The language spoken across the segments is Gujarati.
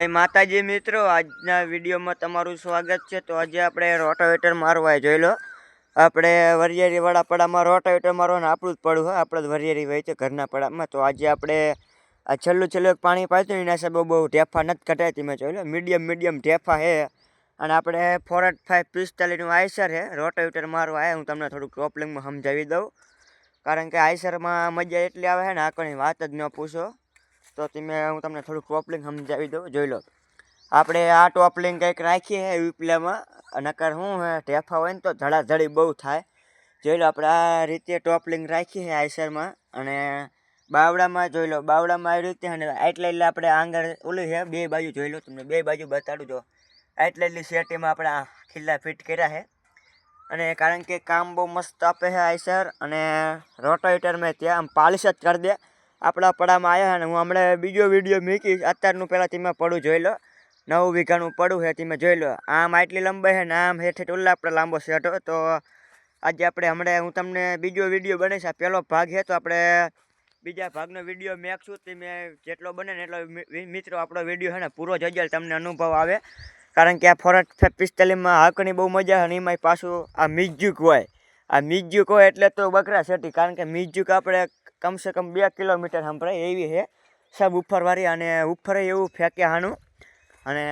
જય માતાજી મિત્રો, આજના વિડીયોમાં તમારું સ્વાગત છે। તો આજે આપણે રોટાવેટર મારવા જોઈ લો। આપણે વરિયારી વાળા પડામાં રોટાવેટર મારવાનું આપણું જ પડું હોય, આપણે જ વરિયારી હોય છે ઘરના પડામાં। તો આજે આપણે આ છેલ્લું પાણી પાયું એના હિસાબે બહુ ઢેફા નથી કઢાતી મેં જોઈ લો, મીડિયમ ઢેફા છે। અને આપણે 48545 આઈસર છે રોટાવેટર મારવા આવ્યા। હું તમને થોડુંક પ્રોબ્લેમમાં સમજાવી દઉં, કારણ કે આઈસરમાં મજા એટલી આવે છે ને આખોની વાત જ ન પૂછો। તો હું તમને થોડુંક ટોપલિંગ સમજાવી દઉં, જોઈ લો। આપણે આ ટોપલિંગ કંઈક રાખીએ છે વિપલામાં, નકર શું હે ઢેફા હોય ને તો ધડાધડી બહુ થાય। જોઈ લો આપણે આ રીતે ટોપલિંગ રાખીએ છે આઈસરમાં। અને બાવડામાં જોઈ લો, બાવડામાં આવી રીતે અને એટલે આપણે આંગળ ઓલી છે બે બાજુ જોઈ લો, તમને બે બાજુ બતાડું જો। એટલી સેટીમાં આપણે આ ખીલ્લા ફિટ કર્યા છે। અને કારણ કે કામ બહુ મસ્ત આપે છે આઈસર, અને રોટાવેટર મેં ત્યાં આમ પાલિશ જ કરી દે આપણા પડામાં આવ્યા। અને હું હમણાં બીજો વિડીયો મૂકીશ, અત્યારનું પહેલાં તમે પડું જોઈ લો, 9 વીઘાનું પડું છે તમે જોઈ લો। આમ આટલી લંબાઈ છે ને આમ હેઠે ઓલા આપણે લાંબો સેટ હોય। તો આજે આપણે હમણાં હું તમને બીજો વિડીયો બનાવીશ, આ પહેલો ભાગ છે તો આપણે બીજા ભાગનો વિડીયો મેકશું। તમે જેટલો બને ને એટલો મિત્રો આપણો વિડીયો છે ને પૂરો જોજો, તમને અનુભવ આવે। કારણ કે આ 48545માં હાંકણી બહુ મજા આવે, અને એમાં પાછું આ મ્યુઝિક હોય, આ મ્યુઝિક હોય એટલે તો બકરા સેટી, કારણ કે મ્યુઝિક આપણે કમસે કમ 2 કિલોમીટર સંભળાય એવી છે સબ ઉફરવાળી। અને ઉફરે એવું ફેંકે હાનું, અને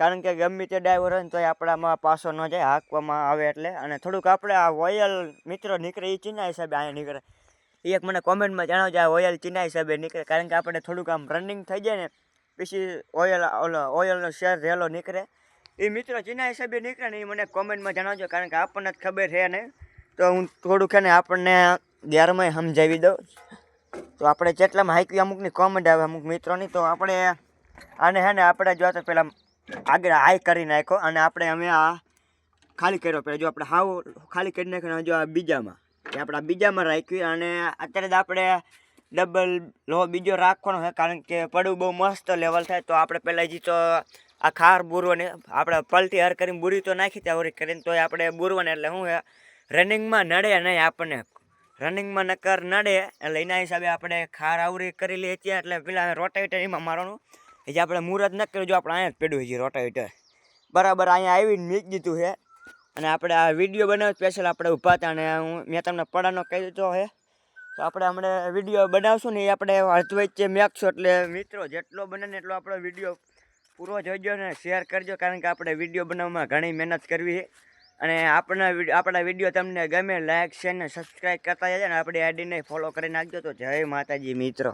કારણ કે ગમે તે ડ્રાઈવર હોય ને તો આપણામાં પાછો ન જાય, હાંકવામાં આવે એટલે। અને થોડુંક આપણે આ ઓઇલ મિત્રો નીકળે એ ચીના હિસાબે અહીંયા નીકળે, એક મને કોમેન્ટમાં જણાવજો આ ઓઇલ ચીના હિસાબે નીકળે, કારણ કે આપણે થોડુંક આમ રનિંગ થઈ જાય ને પછી ઓઇલનો શેર રહેલો નીકળે, એ મિત્રો ચીના હિસાબે નીકળે ને એ મને કોમેન્ટમાં જણાવજો, કારણ કે આપણને જ ખબર છે ને। તો હું થોડુંક ને આપણને ગેરમાં સમજાવી દઉં। તો આપણે જેટલામાં હાઈકવી અમુકની કોમેન્ટ આવે અમુક મિત્રોની, તો આપણે આને હે ને આપણે જો તો પહેલાં આગળ હાઈ કરી નાખો, અને અમે આ ખાલી કર્યો પહેલાં, જો આપણે હાવ ખાલી કરી નાખ્યો, જો આ બીજામાં આપણે આ બીજામાં રાખવી। અને અત્યારે જ આપણે ડબલ લો બીજો રાખવાનો છે, કારણ કે પડવું બહુ મસ્ત લેવલ થાય। તો આપણે પહેલાં જે તો આ ખાર બુરવાની આપણે પલટી હર કરીને બુરી તો નાખી ત્યાં ઓરી કરીને, તો આપણે બુરવાને એટલે શું છે રનિંગમાં નડે નહીં આપણને, રનિંગમાં નકર નડે એટલે એના હિસાબે આપણે ખાર આવરી કરી લઈએ ત્યાં। એટલે પેલા રોટાવેટર એમાં મારવાનું જે આપણે મુહૂર્ત ન કર્યું, જો આપણે અહીંયા જ પડ્યું છે રોટાવેટર બરાબર અહીંયા આવીને મીક દીધું છે। અને આપણે આ વિડીયો બનાવ સ્પેશિયલ આપણે ઊભા હતા, અને મેં તમને પડાનો કહી દીધો છે। તો આપણે હમણાં વિડીયો બનાવશું ને એ આપણે અર્ધવચ્ચે મેકશું, એટલે મિત્રો જેટલો બને ને એટલો આપણો વિડીયો પૂરો જોઈજો ને શેર કરજો, કારણ કે આપણે વિડીયો બનાવવામાં ઘણી મહેનત કરવી છે। અને આપણા વિડીયો તમને ગમે લાઈક શેર ને સબસ્ક્રાઈબ કરતા જજો, ને આપણી આઈડીને ફોલો કરી નાખજો। તો જય માતાજી મિત્રો।